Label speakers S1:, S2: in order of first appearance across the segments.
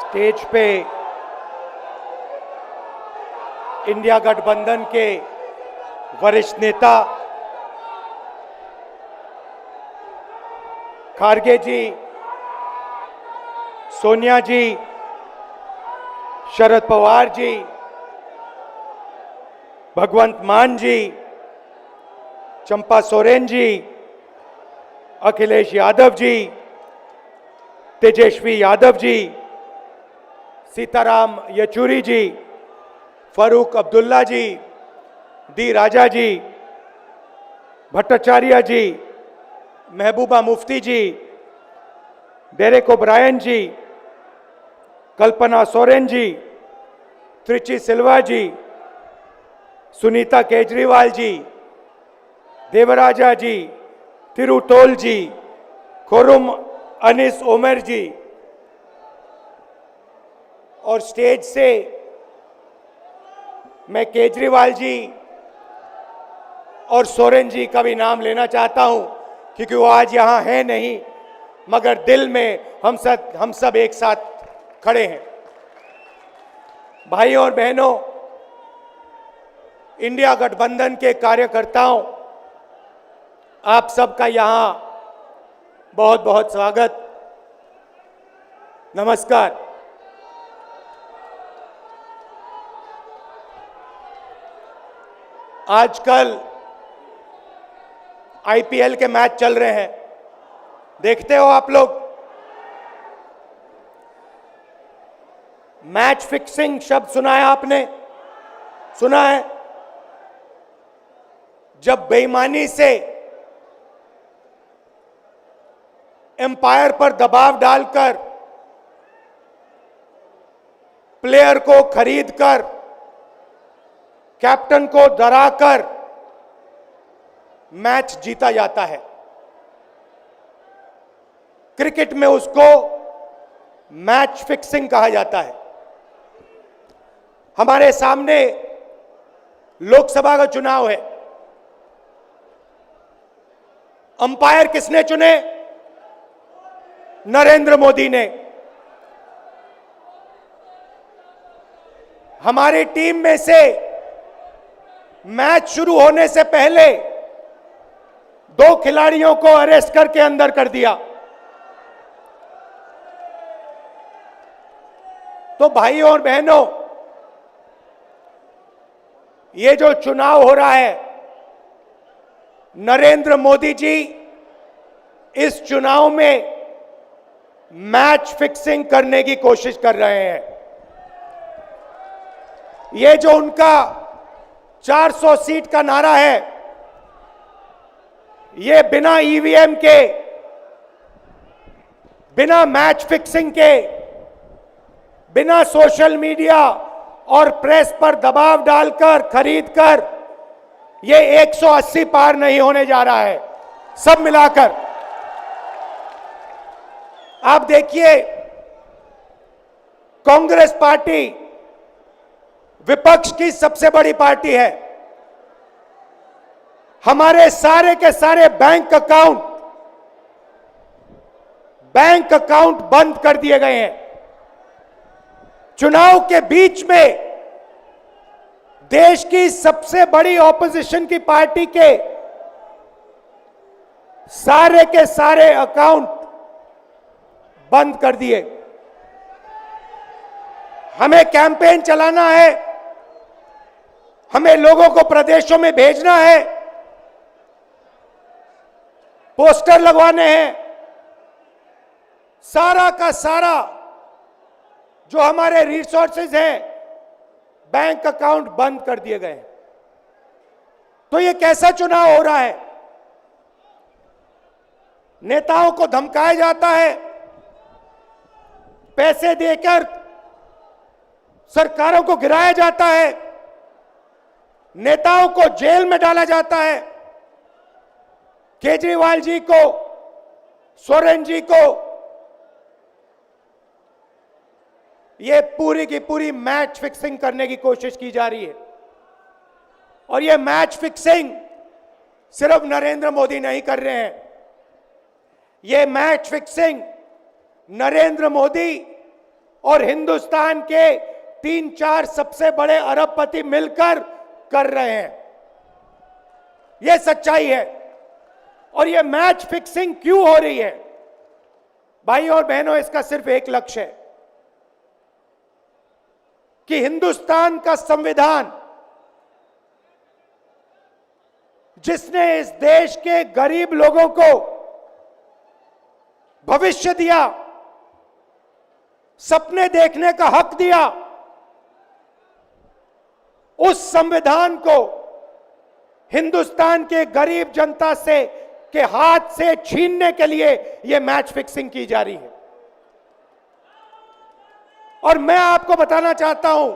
S1: Stage पे India गठबंधन के वरिष्ठ नेता खारगे जी, सोनिया जी, शरद पवार जी, भगवंत मान जी, चंपा सोरेन जी, अखिलेश यादव जी, तेजस्वी यादव जी, सीताराम येचुरी जी, फारूक अब्दुल्ला जी, डी राजा जी, भट्टाचार्य जी, महबूबा मुफ्ती जी, डेरेक ओब्रायन जी, कल्पना सोरेन जी, त्रिची सिल्वा जी, सुनीता केजरीवाल जी, देवराजा जी, तिरुतोल जी, खुरुम अनिस उमर जी, और स्टेज से मैं केजरीवाल जी और सोरेन जी का भी नाम लेना चाहता हूं, क्योंकि वो आज यहां है नहीं, मगर दिल में हम सब एक साथ खड़े हैं। भाइयों और बहनों, इंडिया गठबंधन के कार्यकर्ताओं, आप सबका यहां बहुत बहुत स्वागत, नमस्कार। आजकल आईपीएल के मैच चल रहे हैं, देखते हो आप लोग। मैच फिक्सिंग शब्द सुना है आपने? सुना है? जब बेईमानी से एम्पायर पर दबाव डालकर प्लेयर को खरीदकर कैप्टन को डराकर मैच जीता जाता है। क्रिकेट में उसको मैच फिक्सिंग कहा जाता है। हमारे सामने लोकसभा का चुनाव है। अंपायर किसने चुने? नरेंद्र मोदी ने। हमारी टीम में से मैच शुरू होने से पहले 2 खिलाड़ियों को अरेस्ट करके अंदर कर दिया। तो भाइयों और बहनों, ये जो चुनाव हो रहा है, नरेंद्र मोदी जी इस चुनाव में मैच फिक्सिंग करने की कोशिश कर रहे हैं। ये जो उनका 400 सीट का नारा है, ये बिना ईवीएम के, बिना मैच फिक्सिंग के, बिना सोशल मीडिया और प्रेस पर दबाव डालकर खरीदकर, ये 180 पार नहीं होने जा रहा है। सब मिलाकर आप देखिए, कांग्रेस पार्टी विपक्ष की सबसे बड़ी पार्टी है। हमारे सारे के सारे बैंक अकाउंट बंद कर दिए गए हैं। चुनाव के बीच में देश की सबसे बड़ी ऑपोजिशन की पार्टी के सारे अकाउंट बंद कर दिए। हमें कैंपेन चलाना है, हमें लोगों को प्रदेशों में भेजना है, पोस्टर लगवाने हैं। सारा का सारा जो हमारे रिसोर्सेज हैं, बैंक अकाउंट बंद कर दिए गए। तो ये कैसा चुनाव हो रहा है? नेताओं को धमकाया जाता है, पैसे देकर सरकारों को गिराया जाता है, नेताओं को जेल में डाला जाता है। केजरीवाल जी को, सोरेन जी को ये पूरी की पूरी मैच फिक्सिंग करने की कोशिश की जा रही है। और ये मैच फिक्सिंग सिर्फ नरेंद्र मोदी नहीं कर रहे हैं। ये मैच फिक्सिंग नरेंद्र मोदी और हिंदुस्तान के 3-4 सबसे बड़े अरबपति मिलकर कर रहे हैं। यह सच्चाई है। और यह मैच फिक्सिंग क्यों हो रही है? भाई और बहनों, इसका सिर्फ एक लक्ष्य है कि हिंदुस्तान का संविधान, जिसने इस देश के गरीब लोगों को भविष्य दिया, सपने देखने का हक दिया, उस संविधान को हिंदुस्तान के गरीब जनता से के हाथ से छीनने के लिए यह मैच फिक्सिंग की जा रही है। और मैं आपको बताना चाहता हूं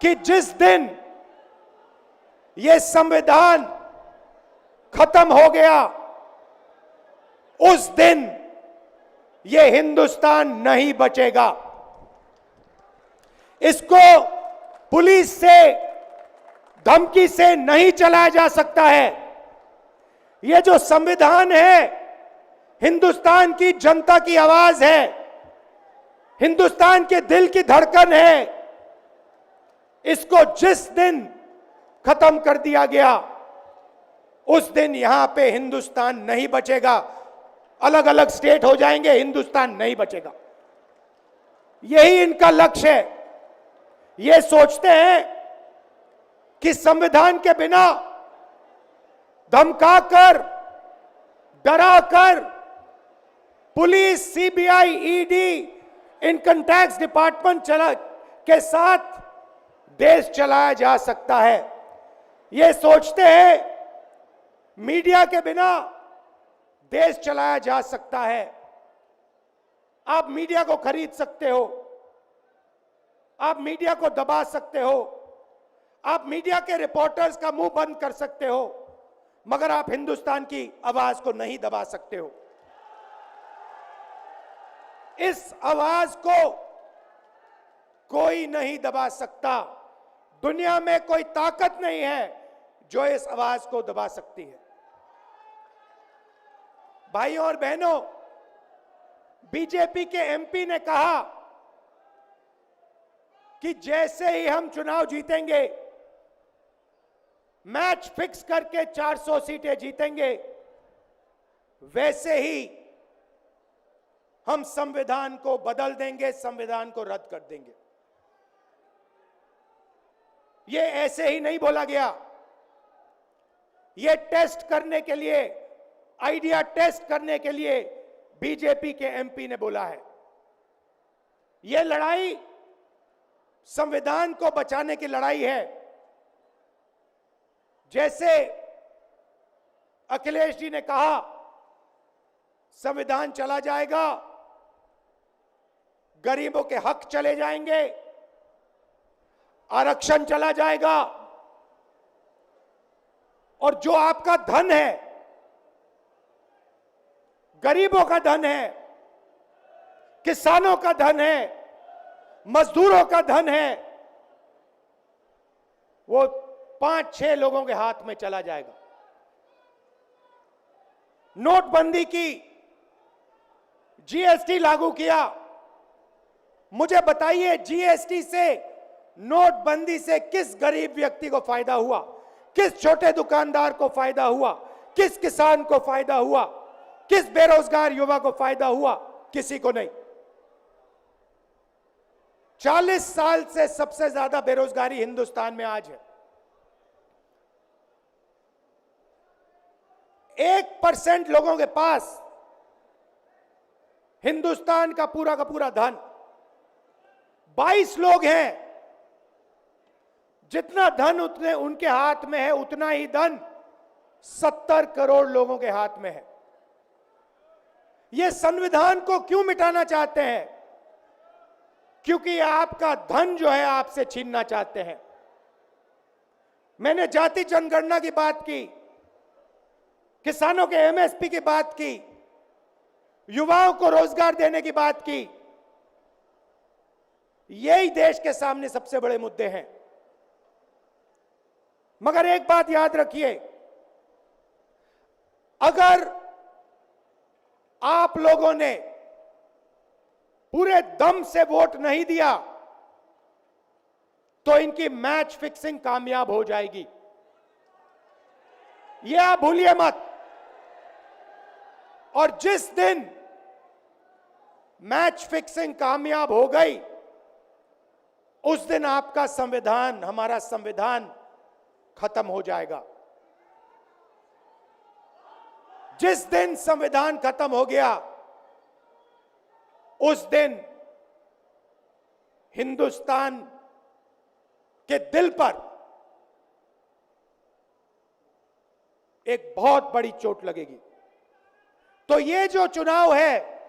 S1: कि जिस दिन यह संविधान खत्म हो गया, उस दिन यह हिंदुस्तान नहीं बचेगा। इसको पुलिस से, धमकी से नहीं चलाया जा सकता है। यह जो संविधान है, हिंदुस्तान की जनता की आवाज है, हिंदुस्तान के दिल की धड़कन है। इसको जिस दिन खत्म कर दिया गया, उस दिन यहां पे हिंदुस्तान नहीं बचेगा। अलग अलग स्टेट हो जाएंगे, हिंदुस्तान नहीं बचेगा। यही इनका लक्ष्य है। ये सोचते हैं कि संविधान के बिना धमकाकर, डराकर police, CBI, ED, income tax department के साथ देश चलाया जा सकता है। ये सोचते हैं मीडिया के बिना देश चलाया जा सकता है। आप मीडिया को खरीद सकते हो, आप मीडिया को दबा सकते हो, आप मीडिया के रिपोर्टर्स का मुंह बंद कर सकते हो, मगर आप हिंदुस्तान की आवाज को नहीं दबा सकते हो। इस आवाज को कोई नहीं दबा सकता। दुनिया में कोई ताकत नहीं है जो इस आवाज को दबा सकती है। भाइयों और बहनों, बीजेपी के एमपी ने कहा कि जैसे ही हम चुनाव जीतेंगे, मैच फिक्स करके 400 सीटें जीतेंगे, वैसे ही हम संविधान को बदल देंगे, संविधान को रद्द कर देंगे। ये ऐसे ही नहीं बोला गया। ये टेस्ट करने के लिए, आइडिया टेस्ट करने के लिए बीजेपी के एमपी ने बोला है। यह लड़ाई संविधान को बचाने की लड़ाई है। जैसे अखिलेश जी ने कहा, संविधान चला जाएगा, गरीबों के हक चले जाएंगे, आरक्षण चला जाएगा, और जो आपका धन है, गरीबों का धन है, किसानों का धन है, मजदूरों का धन है, वो 5-6 लोगों के हाथ में चला जाएगा। नोटबंदी की, जीएसटी लागू किया। मुझे बताइए, जीएसटी से, नोटबंदी से किस गरीब व्यक्ति को फायदा हुआ? किस छोटे दुकानदार को फायदा हुआ? किस किसान को फायदा हुआ? किस बेरोजगार युवा को फायदा हुआ? किसी को नहीं। 40 साल से सबसे ज्यादा बेरोजगारी हिंदुस्तान में आज है। 1% लोगों के पास हिंदुस्तान का पूरा धन, 22 लोग हैं। जितना धन उतने उनके हाथ में है, उतना ही धन 70 करोड़ लोगों के हाथ में है। ये संविधान को क्यों मिटाना चाहते हैं? क्योंकि आपका धन जो है आपसे छीनना चाहते हैं। मैंने जाति जनगणना की बात की, किसानों के एमएसपी की बात की, युवाओं को रोजगार देने की बात की। यही देश के सामने सबसे बड़े मुद्दे हैं। मगर एक बात याद रखिए, अगर आप लोगों ने पूरे दम से वोट नहीं दिया तो इनकी मैच फिक्सिंग कामयाब हो जाएगी। यह आप भूलिए मत। और जिस दिन मैच फिक्सिंग कामयाब हो गई, उस दिन आपका संविधान, हमारा संविधान खत्म हो जाएगा। जिस दिन संविधान खत्म हो गया, उस दिन हिंदुस्तान के दिल पर एक बहुत बड़ी चोट लगेगी। तो ये जो चुनाव है,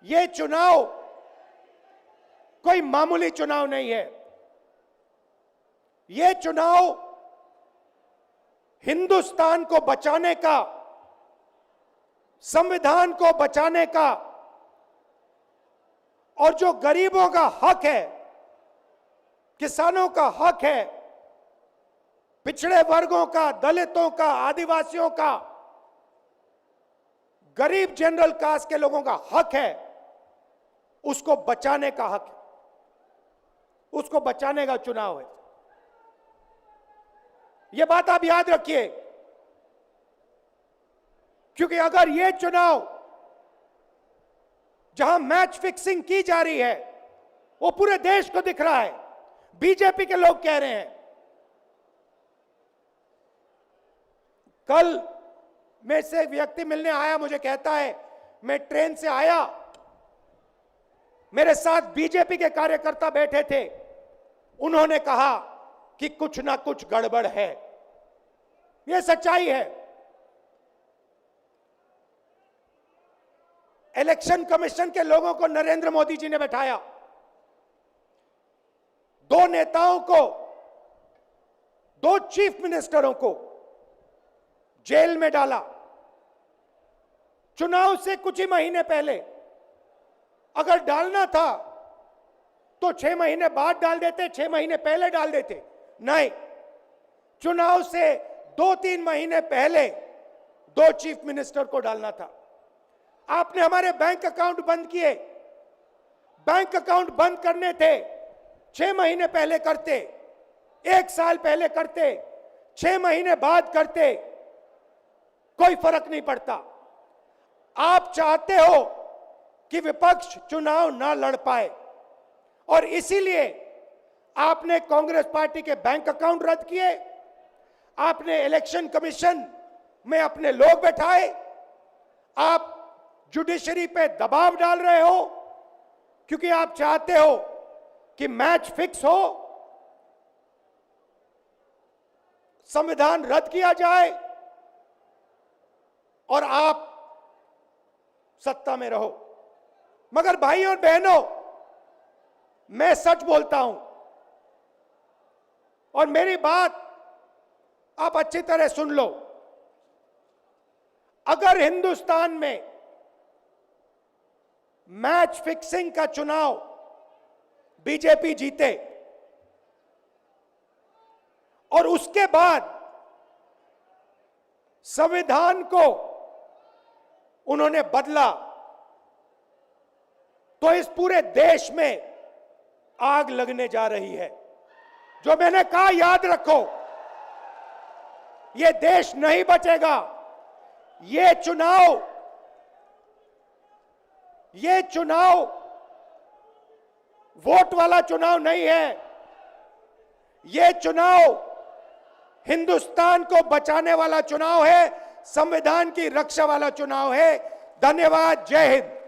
S1: ये चुनाव कोई मामूली चुनाव नहीं है। ये चुनाव हिंदुस्तान को बचाने का, संविधान को बचाने का, और जो गरीबों का हक है, किसानों का हक है, पिछड़े वर्गों का, दलितों का, आदिवासियों का, गरीब जनरल कास्ट के लोगों का हक है, उसको बचाने का हक है, उसको बचाने का चुनाव है। यह बात आप याद रखिए, क्योंकि अगर यह चुनाव जहां मैच फिक्सिंग की जा रही है, वो पूरे देश को दिख रहा है, बीजेपी के लोग कह रहे हैं। कल में से एक व्यक्ति मिलने आया, मुझे कहता है मैं ट्रेन से आया, मेरे साथ बीजेपी के कार्यकर्ता बैठे थे, उन्होंने कहा कि कुछ ना कुछ गड़बड़ है। यह सच्चाई है। इलेक्शन कमीशन के लोगों को नरेंद्र मोदी जी ने बैठाया, दो नेताओं को, दो चीफ मिनिस्टरों को जेल में डाला। चुनाव से कुछ ही महीने पहले अगर डालना था तो 6 महीने बाद डाल देते, 6 महीने पहले डाल देते। नहीं, चुनाव से 2-3 महीने पहले 2 चीफ मिनिस्टर को डालना था। आपने हमारे बैंक अकाउंट बंद किए। बैंक अकाउंट बंद करने थे, 6 महीने पहले करते, 1 साल पहले करते, 6 महीने बाद करते, कोई फर्क नहीं पड़ता। आप चाहते हो कि विपक्ष चुनाव ना लड़ पाए, और इसीलिए आपने कांग्रेस पार्टी के बैंक अकाउंट रद्द किए, आपने इलेक्शन कमीशन में अपने लोग बैठाए, आप जुडिशरी पे दबाव डाल रहे हो, क्योंकि आप चाहते हो कि मैच फिक्स हो, संविधान रद्द किया जाए और आप सत्ता में रहो। मगर भाई और बहनों, मैं सच बोलता हूं, और मेरी बात आप अच्छी तरह सुन लो। अगर हिंदुस्तान में मैच फिक्सिंग का चुनाव बीजेपी जीते और उसके बाद संविधान को उन्होंने बदला, तो इस पूरे देश में आग लगने जा रही है। जो मैंने कहा याद रखो, यह देश नहीं बचेगा। यह चुनाव वोट वाला चुनाव नहीं है। यह चुनाव हिंदुस्तान को बचाने वाला चुनाव है, संविधान की रक्षा वाला चुनाव है। धन्यवाद। जय हिंद।